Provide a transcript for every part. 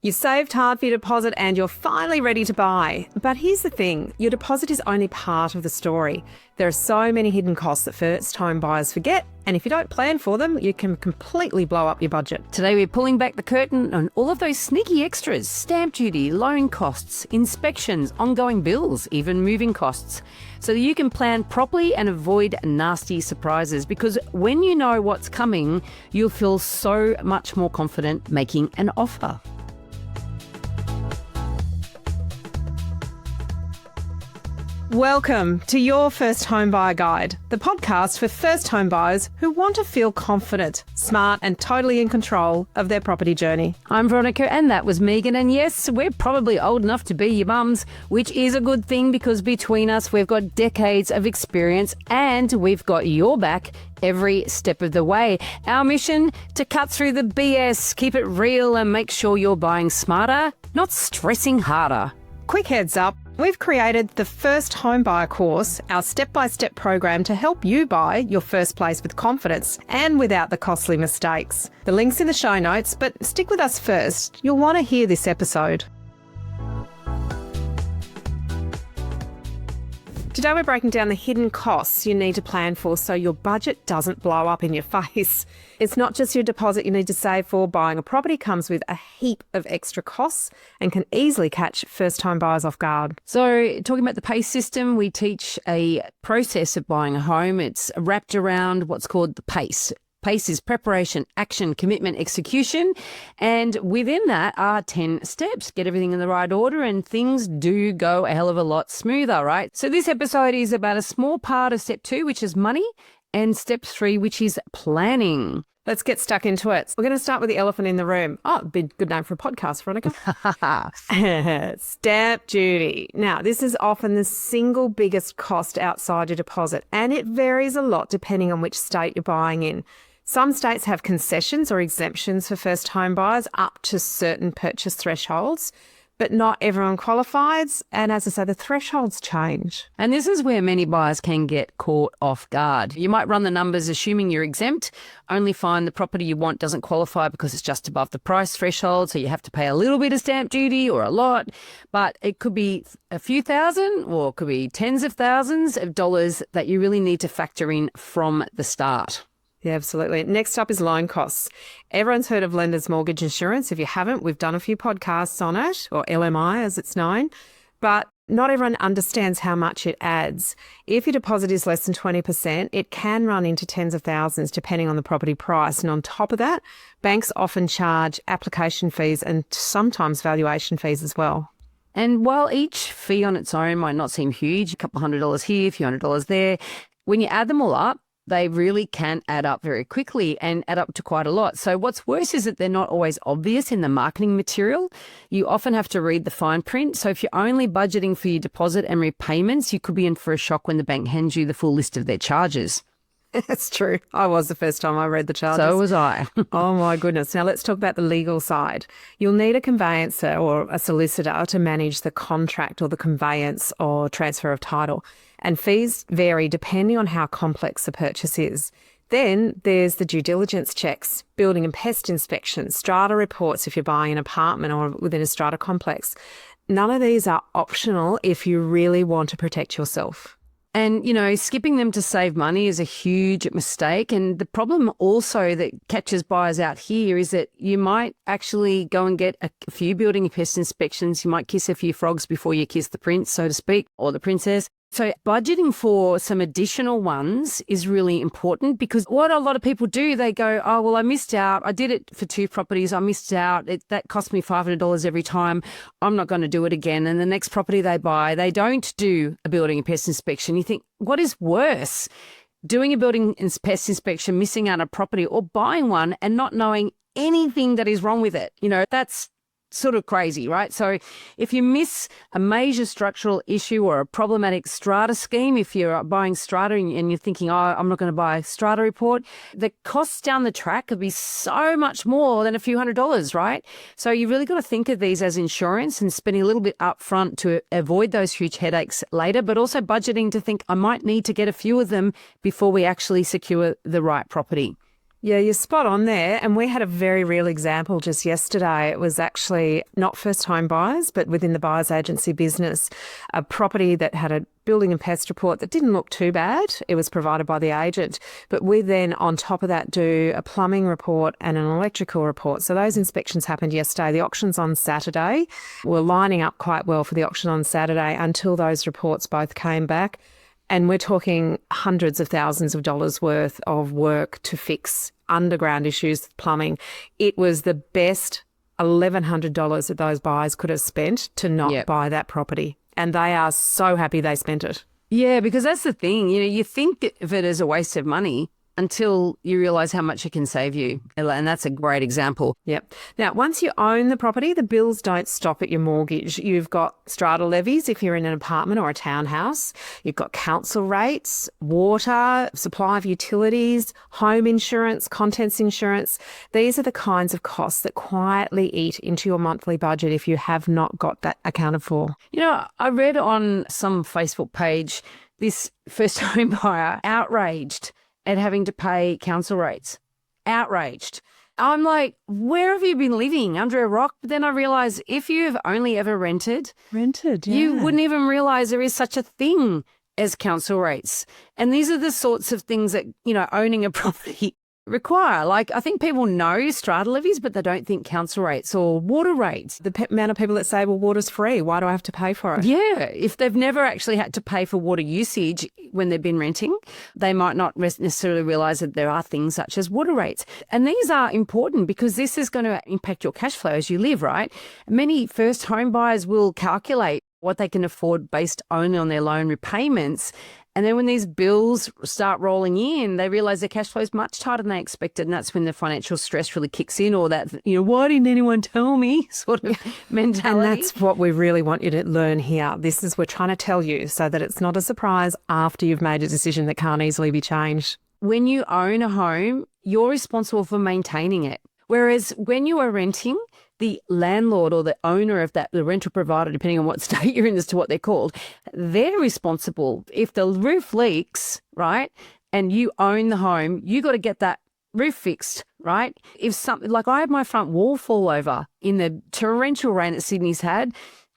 You saved hard for your deposit and you're finally ready to buy. But here's the thing, your deposit is only part of the story. There are so many hidden costs that first home buyers forget, and if you don't plan for them, you can completely blow up your budget. Today we're pulling back the curtain on all of those sneaky extras: stamp duty, loan costs, inspections, ongoing bills, even moving costs, so that you can plan properly and avoid nasty surprises. Because when you know what's coming, you'll feel so much more confident making an offer. Welcome to Your First Home Buyer Guide, the podcast for first home buyers who want to feel confident, smart and totally in control of their property journey. I'm Veronica and that was Meighan, and yes, we're probably old enough to be your mums, which is a good thing because between us we've got decades of experience and we've got your back every step of the way. Our mission: to cut through the BS, keep it real and make sure you're buying smarter, not stressing harder. Quick heads up, we've created the First Home Buyer course, our step-by-step program to help you buy your first place with confidence and without the costly mistakes. The link's in the show notes, but stick with us first. You'll want to hear this episode. Today we're breaking down the hidden costs you need to plan for so your budget doesn't blow up in your face. It's not just your deposit you need to save for. Buying a property comes with a heap of extra costs and can easily catch first-time buyers off guard. So talking about the PACE system, we teach a process of buying a home. It's wrapped around what's called the PACE. PACE is preparation, action, commitment, execution. And within that are 10 steps. Get everything in the right order and things do go a hell of a lot smoother, right? So this episode is about a small part of step 2, which is money, and step 3, which is planning. Let's get stuck into it. We're going to start with the elephant in the room. Oh, good name for a podcast, Veronica. Stamp duty. Now, this is often the single biggest cost outside your deposit, and it varies a lot depending on which state you're buying in. Some states have concessions or exemptions for first home buyers up to certain purchase thresholds, but not everyone qualifies. And as I say, the thresholds change. And this is where many buyers can get caught off guard. You might run the numbers assuming you're exempt, only find the property you want doesn't qualify because it's just above the price threshold, so you have to pay a little bit of stamp duty or a lot. But it could be a few thousand or it could be tens of thousands of dollars that you really need to factor in from the start. Yeah, absolutely. Next up is loan costs. Everyone's heard of lender's mortgage insurance. If you haven't, we've done a few podcasts on it, or LMI as it's known, but not everyone understands how much it adds. If your deposit is less than 20%, it can run into tens of thousands depending on the property price. And on top of that, banks often charge application fees and sometimes valuation fees as well. And while each fee on its own might not seem huge, a couple $100 here, a few $100 there, when you add them all up, they really can add up very quickly and add up to quite a lot. So what's worse is that they're not always obvious in the marketing material. You often have to read the fine print. So if you're only budgeting for your deposit and repayments, you could be in for a shock when the bank hands you the full list of their charges. That's true. I was the first time I read the charges. So was I. Oh my goodness. Now let's talk about the legal side. You'll need a conveyancer or a solicitor to manage the contract or the conveyance or transfer of title. And fees vary depending on how complex the purchase is. Then there's the due diligence checks, building and pest inspections, strata reports if you're buying an apartment or within a strata complex. None of these are optional if you really want to protect yourself. And, skipping them to save money is a huge mistake. And the problem also that catches buyers out here is that you might actually go and get a few building and pest inspections. You might kiss a few frogs before you kiss the prince, so to speak, or the princess. So budgeting for some additional ones is really important because what a lot of people do, they go, oh, well, I missed out. I did it for 2 properties. I missed out. That cost me $500 every time. I'm not going to do it again. And the next property they buy, they don't do a building and pest inspection. You think, what is worse? Doing a building and pest inspection, missing out on a property, or buying one and not knowing anything that is wrong with it. That's sort of crazy, right? So if you miss a major structural issue or a problematic strata scheme, if you're buying strata and you're thinking, oh, I'm not going to buy a strata report, the costs down the track could be so much more than a few $100s, right? So you really got to think of these as insurance and spending a little bit up front to avoid those huge headaches later, but also budgeting to think I might need to get a few of them before we actually secure the right property. Yeah, you're spot on there. And we had a very real example just yesterday. It was actually not first home buyers, but within the buyer's agency business, a property that had a building and pest report that didn't look too bad. It was provided by the agent. But we then, on top of that, do a plumbing report and an electrical report. So those inspections happened yesterday. The auction's on Saturday. We're lining up quite well for the auction on Saturday until those reports both came back. And we're talking hundreds of thousands of dollars worth of work to fix underground issues, plumbing. It was the best $1,100 that those buyers could have spent to not buy that property. And they are so happy they spent it. Yeah, because that's the thing. You think of it as a waste of money until you realise how much it can save you. And that's a great example. Yep. Now, once you own the property, the bills don't stop at your mortgage. You've got strata levies if you're in an apartment or a townhouse. You've got council rates, water, supply of utilities, home insurance, contents insurance. These are the kinds of costs that quietly eat into your monthly budget if you have not got that accounted for. I read on some Facebook page this first home buyer outraged at having to pay council rates. Outraged. I'm like, where have you been living? Under a rock? But then I realised if you've only ever rented, you wouldn't even realise there is such a thing as council rates. And these are the sorts of things that, owning a property require. Like, I think people know strata levies, but they don't think council rates or water rates. The amount of people that say, well, water's free. Why do I have to pay for it? Yeah. If they've never actually had to pay for water usage when they've been renting, they might not necessarily realise that there are things such as water rates. And these are important because this is going to impact your cash flow as you live, right? Many first home buyers will calculate what they can afford based only on their loan repayments. And then when these bills start rolling in, they realise their cash flow is much tighter than they expected. And that's when the financial stress really kicks in, or that, why didn't anyone tell me sort of mentality. And that's what we really want you to learn here. This is, we're trying to tell you so that it's not a surprise after you've made a decision that can't easily be changed. When you own a home, you're responsible for maintaining it. Whereas when you are renting, the landlord or the owner of the rental provider, depending on what state you're in as to what they're called, they're responsible. If the roof leaks, right, and you own the home, you got to get that roof fixed, right? If something, like I had my front wall fall over in the torrential rain that Sydney's had.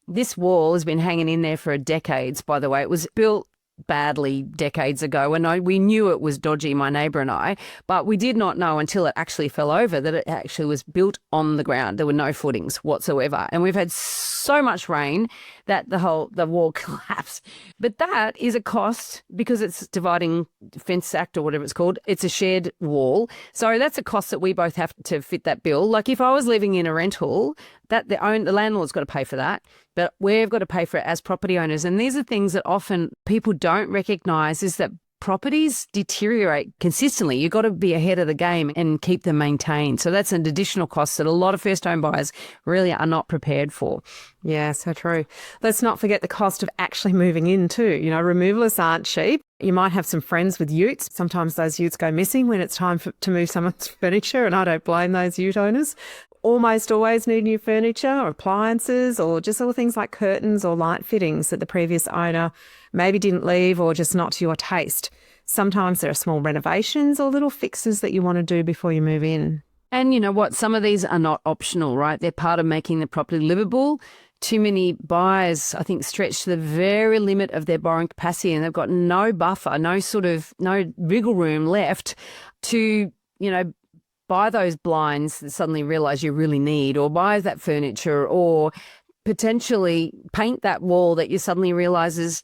This wall has been hanging in there for decades, by the way. It was built badly decades ago, and we knew it was dodgy, my neighbour and I, but we did not know until it actually fell over that it actually was built on the ground. There were no footings whatsoever, and we've had so much rain that the wall collapsed. But that is a cost because it's dividing fence act or whatever it's called. It's a shared wall, so that's a cost that we both have to fit that bill. Like if I was living in a rental, that the landlord's got to pay for that, but we've got to pay for it as property owners. And these are things that often people don't recognise, is that properties deteriorate consistently. You've got to be ahead of the game and keep them maintained. So that's an additional cost that a lot of first home buyers really are not prepared for. Yeah, so true. Let's not forget the cost of actually moving in too. Removalists aren't cheap. You might have some friends with utes. Sometimes those utes go missing when it's time to move someone's furniture, and I don't blame those ute owners. Almost always need new furniture or appliances, or just all things like curtains or light fittings that the previous owner maybe didn't leave or just not to your taste. Sometimes there are small renovations or little fixes that you want to do before you move in. And you know what? Some of these are not optional, right? They're part of making the property livable. Too many buyers, I think, stretch to the very limit of their borrowing capacity, and they've got no buffer, no wiggle room left to, buy those blinds that suddenly realise you really need, or buy that furniture, or potentially paint that wall that you suddenly realise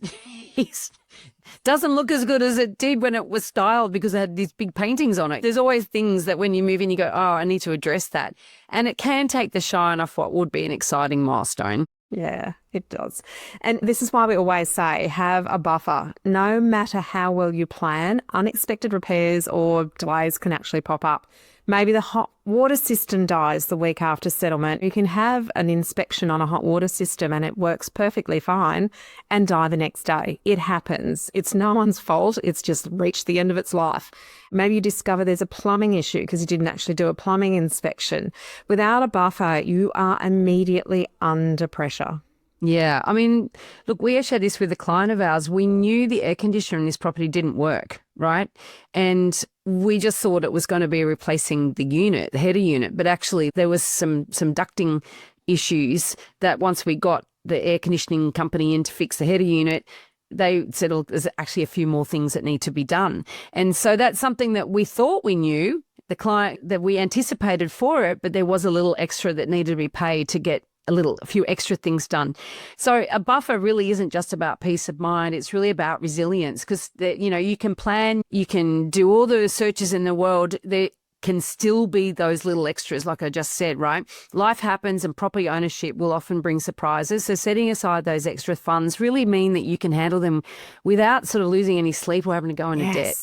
doesn't look as good as it did when it was styled because it had these big paintings on it. There's always things that when you move in, you go, oh, I need to address that. And it can take the shine off what would be an exciting milestone. Yeah, it does. And this is why we always say have a buffer. No matter how well you plan, unexpected repairs or delays can actually pop up. Maybe the hot water system dies the week after settlement. You can have an inspection on a hot water system and it works perfectly fine and die the next day. It happens. It's no one's fault. It's just reached the end of its life. Maybe you discover there's a plumbing issue because you didn't actually do a plumbing inspection. Without a buffer, you are immediately under pressure. Yeah. I mean, look, we shared this with a client of ours. We knew the air conditioner in this property didn't work, right? And we just thought it was going to be replacing the unit, the header unit, but actually there was some ducting issues that once we got the air conditioning company in to fix the header unit, they said, "Look, there's actually a few more things that need to be done." And so that's something that we thought we knew, the client that we anticipated for it, but there was a little extra that needed to be paid to get a few extra things done. So a buffer really isn't just about peace of mind. It's really about resilience, because, you can plan, you can do all the searches in the world. There can still be those little extras, like I just said, right? Life happens and property ownership will often bring surprises. So setting aside those extra funds really mean that you can handle them without sort of losing any sleep or having to go into debt.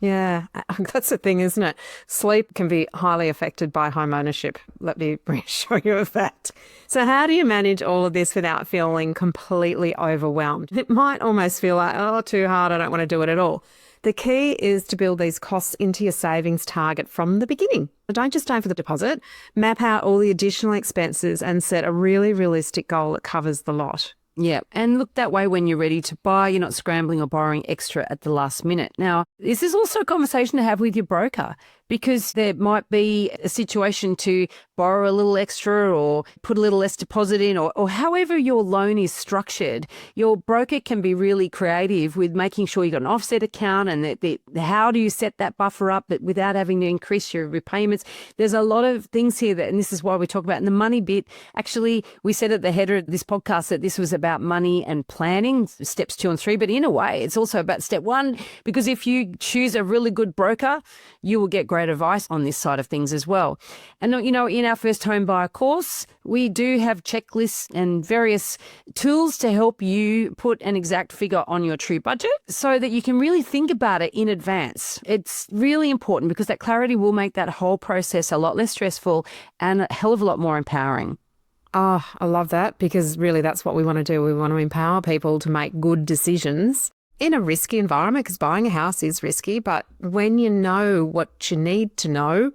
Yeah, that's the thing, isn't it? Sleep can be highly affected by home ownership. Let me reassure you of that. So how do you manage all of this without feeling completely overwhelmed? It might almost feel like, oh, too hard, I don't want to do it at all. The key is to build these costs into your savings target from the beginning. Don't just aim for the deposit. Map out all the additional expenses and set a really realistic goal that covers the lot. Yeah. And look, that way when you're ready to buy, you're not scrambling or borrowing extra at the last minute. Now, this is also a conversation to have with your broker, because there might be a situation to borrow a little extra or put a little less deposit in, or however your loan is structured. Your broker can be really creative with making sure you've got an offset account and how do you set that buffer up but without having to increase your repayments. There's a lot of things here and this is why we talk about in the money bit. Actually, we said at the header of this podcast that this was about money and planning, steps 2 and 3, but in a way, it's also about step 1, because if you choose a really good broker, you will get great advice on this side of things as well. And, in our first home buyer course, we do have checklists and various tools to help you put an exact figure on your true budget so that you can really think about it in advance. It's really important because that clarity will make that whole process a lot less stressful and a hell of a lot more empowering. Oh, I love that, because really that's what we want to do. We want to empower people to make good decisions in a risky environment, because buying a house is risky. But when you know what you need to know,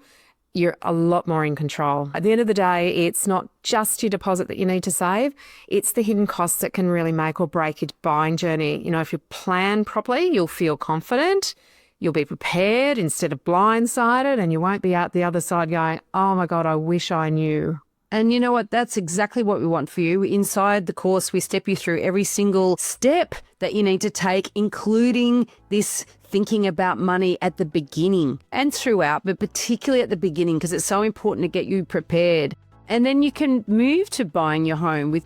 you're a lot more in control. At the end of the day, it's not just your deposit that you need to save. It's the hidden costs that can really make or break your buying journey. If you plan properly, you'll feel confident. You'll be prepared instead of blindsided, and you won't be out the other side going, oh my God, I wish I knew. And you know what? That's exactly what we want for you. Inside the course, we step you through every single step that you need to take, including this thinking about money at the beginning and throughout, but particularly at the beginning, because it's so important to get you prepared. And then you can move to buying your home with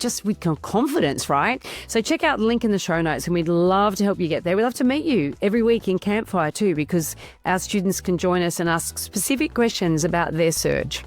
confidence, right? So check out the link in the show notes, and we'd love to help you get there. We'd love to meet you every week in Campfire too, because our students can join us and ask specific questions about their search.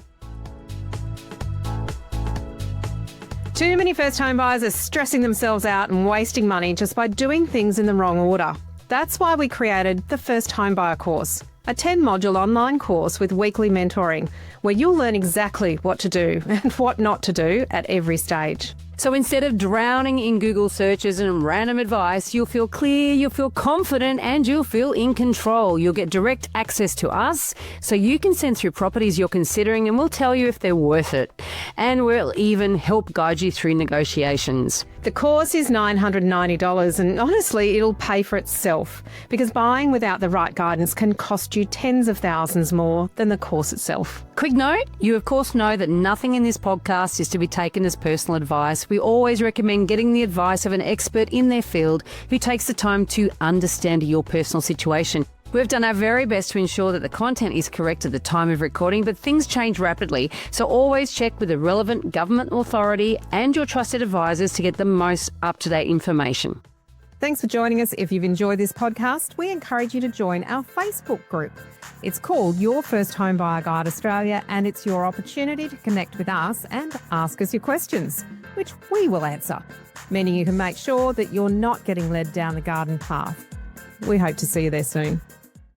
Too many first home buyers are stressing themselves out and wasting money just by doing things in the wrong order. That's why we created the First Home Buyer course, a 10-module online course with weekly mentoring, where you'll learn exactly what to do and what not to do at every stage. So instead of drowning in Google searches and random advice, you'll feel clear, you'll feel confident, and you'll feel in control. You'll get direct access to us, so you can send through properties you're considering, and we'll tell you if they're worth it. And we'll even help guide you through negotiations. The course is $990, and honestly, it'll pay for itself, because buying without the right guidance can cost you tens of thousands more than the course itself. Quick note, you of course know that nothing in this podcast is to be taken as personal advice. We always recommend getting the advice of an expert in their field who takes the time to understand your personal situation. We've done our very best to ensure that the content is correct at the time of recording, but things change rapidly, so always check with the relevant government authority and your trusted advisors to get the most up-to-date information. Thanks for joining us. If you've enjoyed this podcast, we encourage you to join our Facebook group. It's called Your First Home Buyer Guide Australia, and it's your opportunity to connect with us and ask us your questions, which we will answer, meaning you can make sure that you're not getting led down the garden path. We hope to see you there soon.